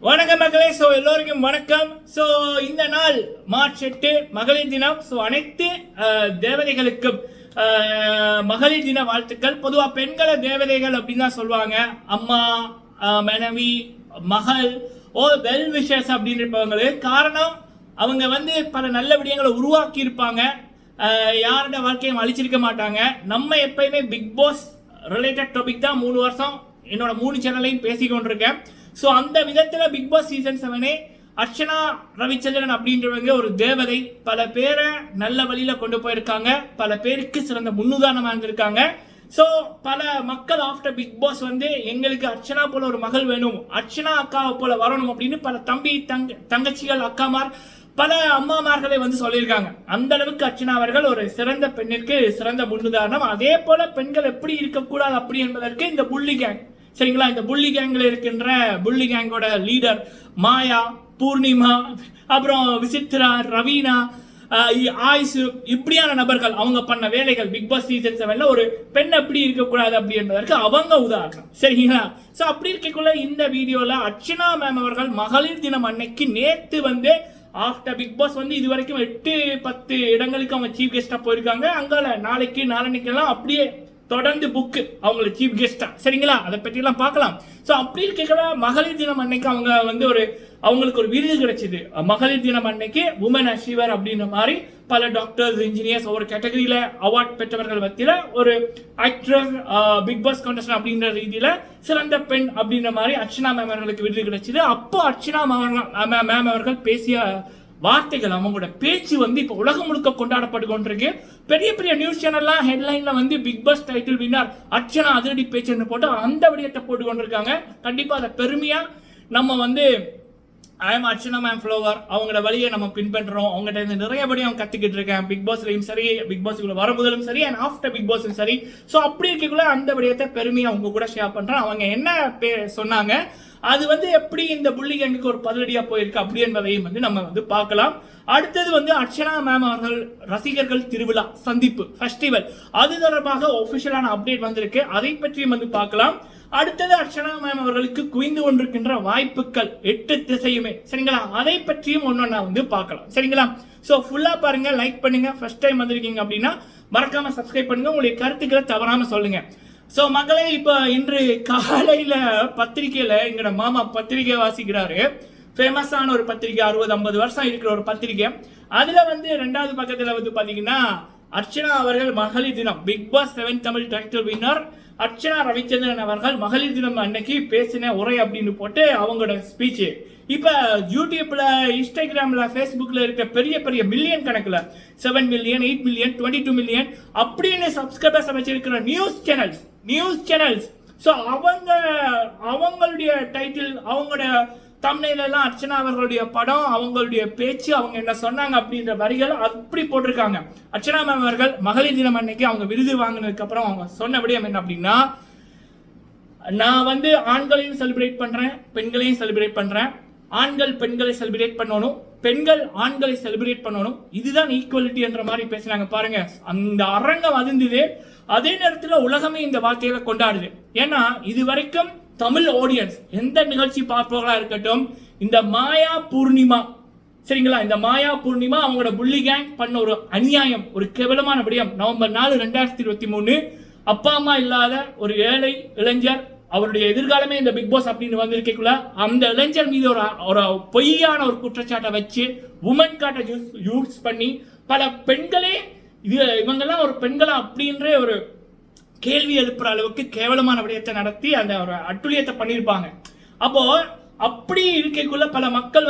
வணக்கம் மக்களே. எல்லோருக்கும் வணக்கம். இந்த நாள் மார்ச் 8 மகளிர் தினம். அனைத்து தேவதைகளுக்கும் மகளிர் தின வாழ்த்துக்கள். பொதுவாக பெண்களை தேவதைகள் அப்படின்னு தான் சொல்லுவாங்க. அம்மா, மனைவி, மகள், வெல் விஷஸ் அப்படின்னு இருப்பவங்களுக்கு காரணம் அவங்க பல நல்ல விடயங்களை உருவாக்கி இருப்பாங்க. யாரோட வாழ்க்கையும் அழிச்சிருக்க மாட்டாங்க. நம்ம எப்பயுமே பிக் பாஸ் ரிலேட்டட் டாபிக் தான் 3 வருஷம் என்னோட 3 சேனல்லையும் பேசிக்கொண்டிருக்கேன். அந்த விதத்தில் Bigg Boss season 7 Archana Ravichandran அப்படின்றவங்க ஒரு தேவதை. பல பேரை நல்ல வழியில கொண்டு போயிருக்காங்க. பல பேருக்கு சிறந்த முன்னுதாரணமாக இருந்திருக்காங்க. பல மக்கள் ஆஃப்டர் பிக் பாஸ் எங்களுக்கு அர்ச்சனா போல ஒரு மகள் வேணும், அர்ச்சனா அக்காவை போல வரணும் அப்படின்னு பல தங்கச்சிகள், அக்காமார், பல அம்மாமார்களை சொல்லியிருக்காங்க. அந்த அளவுக்கு அர்ச்சனா அவர்கள் ஒரு சிறந்த பெண்ணிற்கு சிறந்த முன்னுதாரணம். அதே போல பெண்கள் எப்படி இருக்கக்கூடாது அப்படி என்பதற்கு இந்த புள்ளி கேங், சரிங்களா, இந்த புள்ளி கேங்ல இருக்கின்ற புள்ளி கேங்கோட லீடர் மாயா, பூர்ணிமா, அப்புறம் விசித்ரா, ரவீனா, ஆயுசு, இப்படியான நபர்கள் அவங்க பண்ண வேலைகள் பிக் பாஸ் சீசன் 7 ஒரு பெண் எப்படி இருக்கக்கூடாது அப்படி என்பதற்கு அவங்க உதாரணம், சரிங்களா. அப்படி இருக்கக்குள்ள இந்த வீடியோல அர்ச்சனா மேம் அவர்கள் மகளிர் தினம் அன்னைக்கு நேத்து ஆஃப்டர் பிக் பாஸ் இது வரைக்கும் 8-10 இடங்களுக்கு அவங்க சீஃப் கெஸ்டா போயிருக்காங்க. அங்கால நாளைக்கு நாளன்னைக்கெல்லாம் அப்படியே தொடர்ந்து புக்கு அவங்களை சீஃப் கெஸ்டா, சரிங்களா, அதை பற்றி எல்லாம் பார்க்கலாம். அப்படி இருக்க மகளிர் தினம் அன்னைக்கு அவங்க அவங்களுக்கு ஒரு விருது கிடைச்சது. மகளிர் தினம் அன்னைக்கு உமன் அச்சீவர் அப்படின்ற மாதிரி பல டாக்டர்ஸ், இன்ஜினியர்ஸ், ஒவ்வொரு கேட்டகரியில அவார்ட் பெற்றவர்கள் மத்தியில ஒரு ஆக்டர், பிக் பாஸ் கான்டெஸ்ட் அப்படின்ற ரீதியில சிறந்த பெண் அப்படின்ற மாதிரி அர்ச்சனா மேம் அவர்களுக்கு விருது கிடைச்சது. அப்போ அர்ச்சனா மேம் அவர்கள் பேசிய வார்த்தைகள், அவங்களோட பேச்சு இப்ப உலகம் முழுக்க கொண்டாடப்பட்டு கொண்டிருக்கு. பெரிய பெரிய நியூஸ் சேனல்லாம் ஹெட்லைன்ல Bigg Boss title winner Archana அதிரடி பேச்சுன்னு போட்டு அந்த விடயத்தை போட்டு கொண்டிருக்காங்க. கண்டிப்பா அதை பெருமையா நம்ம I am Archana ma'am flower, அவங்களோட வழியை நம்ம பின்பற்றுறோம். அவங்ககிட்ட இருந்து நிறையபடி அவங்க கத்துக்கிட்டு இருக்கேன். பிக் பாஸ்லையும் சரி, பிக் பாஸ்க்குள்ள வர முதலும் சரி, அண்ட் ஆஃப்டர் பிக் பாஸும் சரி. அப்படி இருக்கக்குள்ள அந்த விடயத்தை பெருமையா அவங்க கூட ஷேர் பண்றேன். அவங்க என்ன சொன்னாங்க, அது எப்படி இந்த புள்ளி கேங்குக்கு ஒரு பதிலடியா போயிருக்கு அப்படி என்பதையும் நம்ம பார்க்கலாம். அடுத்தது அர்ச்சனா மேம் அவர்கள் ரசிகர்கள் திருவிழா சந்திப்பு ஃபெஸ்டிவல், அது தொடர்பாக ஒபிஷியலான அப்டேட் வந்திருக்கு. அதை பற்றியும் பார்க்கலாம். அடுத்தது அர்ச்சனா மேம் அவர்களுக்கு குவிந்து கொண்டிருக்கின்ற வாய்ப்புகள் 8 திசையுமே, சரிங்களா, அதை பற்றியும் ஒன்னொன்னா பார்க்கலாம், சரிங்களா. ஃபுல்லா பாருங்க, லைக் பண்ணுங்க. ஃபர்ஸ்ட் டைம் வந்திருக்கீங்க அப்படின்னா மறக்காம சப்ஸ்கிரைப் பண்ணுங்க. உங்களுடைய கருத்துக்களை தவறாம சொல்லுங்க. மகளே, இப்ப இன்று காலையில பத்திரிகையில எங்கட மாமா பத்திரிகை வாசிக்கிறாரு. ஃபேமஸான ஒரு பத்திரிகை, 60-50 வருஷம் இருக்கிற ஒரு பத்திரிகை. அதுல 2வது பக்கத்துல பாத்தீங்கன்னா அர்ச்சனா அவர்கள் மகளிர் தினம் Bigg Boss 7 Tamil title winner Archana Ravichandran அவர்கள் மகளிர் தினம் அன்னைக்கு பேசின உரை அப்படின்னு போட்டு அவங்களோட ஸ்பீச் இப்ப யூடியூப்ல, இன்ஸ்டாகிராம்ல, பேஸ்புக்ல இருக்க பெரிய பெரிய மில்லியன் கணக்குல 7 மில்லியன், 8 மில்லியன், 22 மில்லியன் அப்படின்னு சப்ஸ்கிரைபர்ஸ் வச்சிருக்கிற நியூஸ் சேனல்ஸ் அவங்களுடைய டைட்டில், அவங்களோட தம்ப்நெயில் எல்லாம் அர்ச்சனா அவர்களுடைய படம், அவங்களுடைய பேச்சு, அவங்க என்ன சொன்னாங்க அப்படின்ற வரிகள் அப்படி போட்டிருக்காங்க. அர்ச்சனா மேம் அவர்கள் மகளிர் தினம் அன்னைக்கு அவங்க விருது வாங்கினதுக்கு அப்புறம் அவங்க சொன்ன விடயம் என்ன அப்படின்னா, நான் ஆண்களையும் செலிப்ரேட் பண்றேன், பெண்களையும் செலிப்ரேட் பண்றேன். ஆண்கள் பெண்களை செலிப்ரேட் பண்ணணும், பெண்கள் ஆண்களை செலிப்ரேட் பண்ணணும். இதுதான் ஈக்குவலிட்டி என்ற மாதிரி பேசினாங்க. பாருங்க, அந்த அரங்கம் அதிர்ந்தது. அதே நேரத்தில் உலகமே இந்த வார்த்தைகளை கொண்டாடுது. ஏன்னா இது வரைக்கும் தமிழ் ஆடியன்ஸ் எந்த நிகழ்ச்சி பார்ப்பவர்களா இருக்கட்டும், இந்த மாயா பூர்ணிமா, சரிங்களா, இந்த மாயா பூர்ணிமா அவங்களோட புள்ளி கேங் பண்ண ஒரு அநியாயம், ஒரு கேவலமான விடயம். நவம்பர் 4, 2023 அப்பா அம்மா இல்லாத ஒரு ஏழை இளைஞர், அவருடைய எதிர்காலமே இந்த பிக் பாஸ் அப்படின்னு வந்திருக்கக்குள்ள அந்த இளைஞர் மீது ஒரு பொய்யான ஒரு குற்றச்சாட்டை வச்சு உமன் கார்டை யூஸ் பண்ணி பல பெண்களே இவங்கெல்லாம் ஒரு பெண்களா அப்படின்ற ஒரு கேள்வி எழுப்புற அளவுக்கு கேவலமான விடயத்தை நடத்தி அந்த ஒரு அட்டுழியத்தை பண்ணியிருப்பாங்க. அப்போ அப்படி இருக்கக்குள்ள பல மக்கள்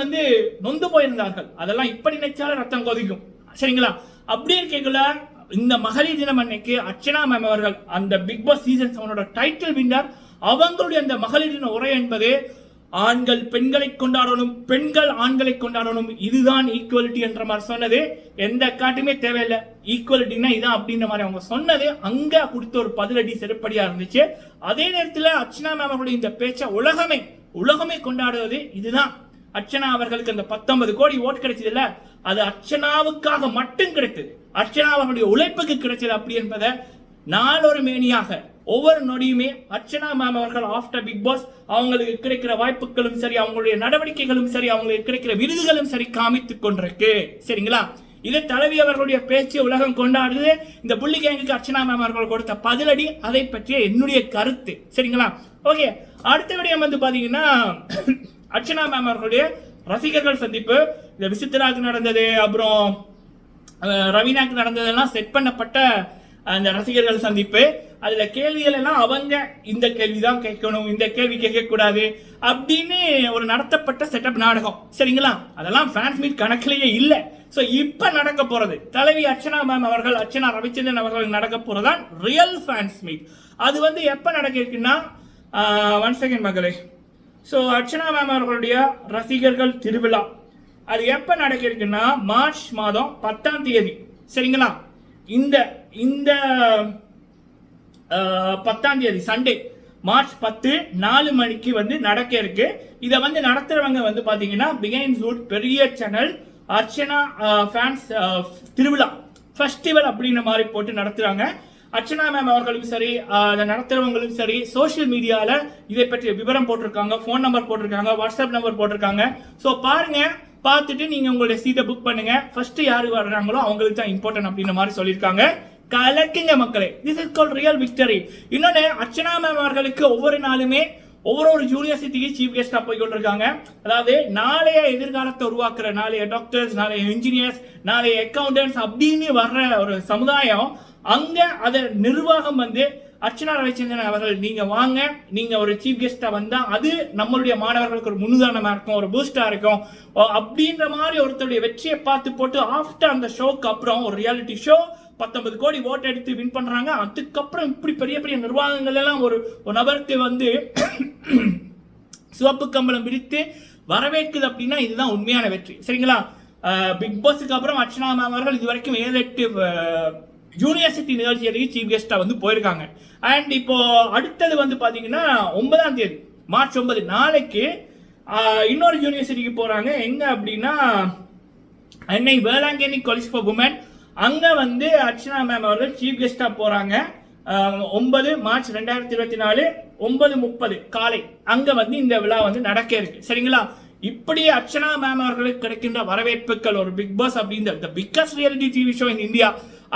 நொந்து போயிருந்தார்கள். அதெல்லாம் இப்படி நினைச்சாலும் ரத்தம் கொதிக்கும், சரிங்களா. அப்படி இருக்கக்குள்ள இந்த மகளிர் தினம் அன்னைக்கு அர்ச்சனா மேம் அவர்கள் அந்த Bigg Boss season 7 title winner அவங்களுடைய அந்த மகளிர் தின உரை என்பது ஆண்கள் பெண்களை கொண்டாடணும், பெண்கள் ஆண்களை கொண்டாடணும், இதுதான் ஈக்குவலிட்டி என்ற மாதிரி சொன்னது. எந்த காட்டுமே தேவையில்லை, ஈக்குவலிட்டினா இதான் அப்படின்ற மாதிரி அவங்க சொன்னது அங்க கொடுத்த ஒரு பதிலடி செருப்படியா இருந்துச்சு. அதே நேரத்தில் அர்ச்சனா மேம் அவர்களுடைய இந்த பேச்சை உலகமே கொண்டாடுவது. இதுதான் அர்ச்சனா அவர்களுக்கு அந்த 19 கோடி ஓட்டு கிடைச்சது இல்ல, அது அர்ச்சனாவுக்காக மட்டும் கிடைத்தது, அர்ச்சனா அவர்களுடைய உழைப்புக்கு கிடைச்சது அப்படி என்பதை நாளொரு மேனியாக ஒவ்வொரு நொடியுமே அர்ச்சனா மேம் அவர்கள் ஆஃப்டர் பிக் பாஸ் அவங்களுக்கு கிடைக்கிற வாய்ப்புகளும் சரி, அவங்களுடைய நடவடிக்கைகளும் சரி, அவங்களுக்கு கிடைக்கிற விருதுகளும் சரி காமித்துக் கொண்டிருக்கு. சரிங்களா? இதை தலைவி அவர்களுடைய பேச்சு உலகம் கொண்டாடுது. இந்த புள்ளி கேங்குக்கு அர்ச்சனா மேம் அவர்கள் கொடுத்த பதிலடி, அதை பற்றிய என்னுடைய கருத்து. சரிங்களா? ஓகே, அடுத்த விடயம் வந்து பாத்தீங்கன்னா அர்ச்சனா மேம் அவர்களுடைய ரசிகர்கள் சந்திப்பு. இந்த விசித்ராக்கு நடந்தது, அப்புறம் ரவீனாக்கு நடந்ததெல்லாம் செட் பண்ணப்பட்ட அந்த ரசிகர்கள் சந்திப்பு. அதுல கேள்விகள் எல்லாம் அவங்க இந்த கேள்விதான் கேட்கணும், இந்த கேள்வி கேட்க கூடாது அப்படின்னு ஒரு நடத்தப்பட்ட செட்டப் நாடகம். சரிங்களா? அதெல்லாம் ஃபேன்ஸ் மீட் கணக்கிலேயே இல்லை. ஸோ இப்போ நடக்க போறது தலைவி அர்ச்சனா மேம் அவர்கள், அர்ச்சனா ரவிச்சந்திரன் அவர்கள் நடக்க போறதான் ரியல் ஃபேன்ஸ் மீட். அது வந்து எப்போ நடக்க இருக்குன்னா, 1 செகண்ட் மகளே. ஸோ அர்ச்சனா மேம் அவர்களுடைய ரசிகர்கள் திருவிழா அது எப்போ நடக்க இருக்குன்னா மார்ச் மாதம் 10ஆம் தேதி. சரிங்களா? இந்த இந்த 10ஆம் தேதி சண்டே மார்ச் 10 4 மணிக்கு வந்து நடக்க இருக்கு. இதை வந்து நடத்துறவங்க வந்து பாத்தீங்கன்னா பிகைண்ட் ரூட் பெரிய சேனல் அர்ச்சனா ஃபேன்ஸ் திருவிழா ஃபெஸ்டிவல் அப்படின்ற மாதிரி போட்டு நடத்துறாங்க. அர்ச்சனா மேம் அவர்களும் சரி, அதை நடத்துறவங்களும் சரி, சோசியல் மீடியால இதை பற்றி விவரம் போட்டிருக்காங்க, ஃபோன் நம்பர் போட்டிருக்காங்க, வாட்ஸ்அப் நம்பர் போட்டிருக்காங்க. ஸோ பாருங்க, பார்த்துட்டு நீங்க உங்களுடைய சீட்டை புக் பண்ணுங்க. ஃபர்ஸ்ட் யாரு வர்றாங்களோ அவங்களுக்கு தான் இம்பார்ட்டன்ட் அப்படின்ற மாதிரி சொல்லியிருக்காங்க. கலக்குங்க மக்களே, this is called real victory. இன்னொன்னு, அர்ச்சனா மேம் அவர்களுக்கு ஒவ்வொரு நாளுமே ஒவ்வொரு யூனிவர்சிட்டிக்கு சீஃப் கெஸ்டா போய் கொண்டிருக்காங்க. அதாவது நாளைய எதிர்காலத்தை உருவாக்குற, நாளைய டாக்டர்ஸ், நாளைய இன்ஜினியர்ஸ், நாளைய அக்கௌண்டன்ட்ஸ் அப்படின்னு வர்ற ஒரு சமுதாயம், அங்க அத நிர்வாகம் வந்து அர்ச்சனா ரவிச்சந்திரன் அவர்கள் நீங்க வாங்க, நீங்க ஒரு சீஃப் கெஸ்டா வந்தா அது நம்மளுடைய மாணவர்களுக்கு ஒரு முன்னுதாரணமா இருக்கும், ஒரு பூஸ்டா இருக்கும் அப்படின்ற மாதிரி ஒருத்தருடைய வெற்றியை பார்த்து போட்டு ஆஃப்டர் அந்த ஷோக்கு அப்புறம் ஒரு ரியாலிட்டி ஷோ 19 கோடி ஓட்டு எடுத்து வின் பண்றாங்க. அதுக்கப்புறம் இப்படி பெரிய பெரிய நிர்வாகங்கள் எல்லாம் ஒரு நபருக்கு வந்து சிவப்பு கம்பளம் விரித்து வரவேற்குது அப்படின்னா இதுதான் உண்மையான வெற்றி. சரிங்களா? பிக் பாஸுக்கு அப்புறம் அர்ச்சனா மேம் அவர்கள் இதுவரைக்கும் 7-8 யூனிவர்சிட்டி நிகழ்ச்சிகளுக்கு சீஃப் கெஸ்டா வந்து போயிருக்காங்க. அண்ட் இப்போ அடுத்தது வந்து பாத்தீங்கன்னா 9ஆம் தேதி மார்ச் 9 நாளைக்கு இன்னொரு யூனிவர்சிட்டிக்கு போறாங்க. எங்க அப்படின்னா அன்னை வேளாங்கண்ணி காலேஜ் ஃபார் உமன். அங்க வந்து அர்ச்சனா மேம் அவர்கள் சீஃப் கெஸ்டா போறாங்க. 9 மார்ச் 2024 9:30 காலை அங்க வந்து இந்த விழா வந்து நடக்க இருக்கு. சரிங்களா? இப்படி அர்ச்சனா மேம் அவர்களுக்கு கிடைக்கின்ற வரவேற்புகள் ஒரு பிக் பாஸ் அப்படின்ற biggest reality TV show in India.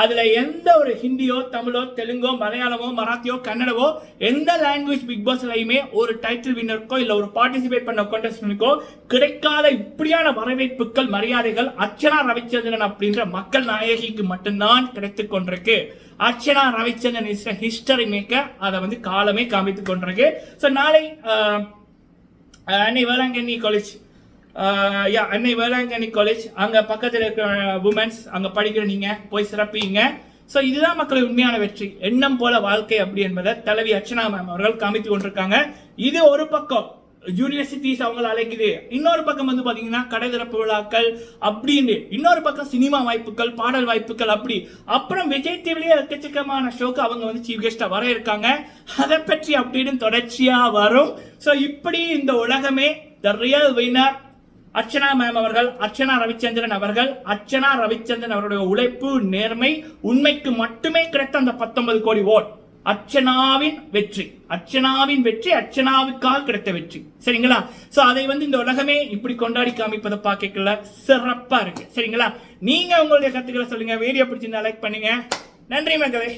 அதுல எந்த ஒரு ஹிந்தியோ, தமிழோ, தெலுங்கோ, மலையாளமோ, மராத்தியோ, கன்னடவோ எந்த லாங்குவேஜ் பிக் பாஸ்லயுமே ஒரு டைட்டில் வின்னருக்கோ இல்ல ஒரு பார்ட்டிசிபேட் பண்ண கான்டெஸ்டன்ட்க்கோ கிடைக்காத இப்படியான வரவேற்புகள், மரியாதைகள் அர்ச்சனா ரவிச்சந்திரன் அப்படின்ற மக்கள் நாயகிக்கு மட்டும்தான் கிடைத்துக் கொண்டிருக்கு. Archana Ravichandran is history maker. அதை வந்து காலமே காமித்துக் கொண்டிருக்கு. ஸோ நாளை அன்னை வேளாங்கண்ணி காலேஜ், அன்னை வேளாங்கண்ணி காலேஜ் அங்க பக்கத்தில் இருக்கிற உமன்ஸ் அங்க படிக்கிற நீங்க போய் சிறப்பீங்க. ஸோ இதுதான் மக்களின் உண்மையான வெற்றி. எண்ணம் போல வாழ்க்கை அப்படி என்பதை தலைவி அர்ச்சனா மேம் அவர்கள் காமித்து கொண்டிருக்காங்க. இது ஒரு பக்கம் யூனிவர்சிட்டிஸ் அவங்களை அழைக்குது, இன்னொரு பக்கம் வந்து பாத்தீங்கன்னா கடை திறப்பு விழாக்கள் அப்படின்னு, இன்னொரு பக்கம் சினிமா வாய்ப்புகள், பாடல் வாய்ப்புகள் அப்படி. அப்புறம் விஜய் டிவிலேயே எக்கச்சக்கமான ஷோக்கு அவங்க வந்து சீஃப் கெஸ்டா வர இருக்காங்க. அதை பற்றி அப்படின்னு தொடர்ச்சியா வரும். ஸோ இப்படி இந்த உலகமே the real winner Archana ma'am அவர்கள், அர்ச்சனா ரவிச்சந்திரன் அவர்கள். அர்ச்சனா ரவிச்சந்திரன் அவருடைய உழைப்பு, நேர்மை, உண்மைக்கு மட்டுமே கிடைத்த அந்த 19 கோடி ஓட் அர்ச்சனாவின் வெற்றி. அர்ச்சனாவின் வெற்றி அர்ச்சனாவுக்காக கிடைத்த வெற்றி. சரிங்களா? சோ அதை வந்து இந்த உலகமே இப்படி கொண்டாடி காமிப்பதை பார்க்கல சிறப்பா இருக்கு. சரிங்களா? நீங்க உங்களுடைய கருத்துக்களை சொல்லுங்க. வீடியோ பிடிச்சிருந்தா லைக் பண்ணுங்க. நன்றி மக்களே.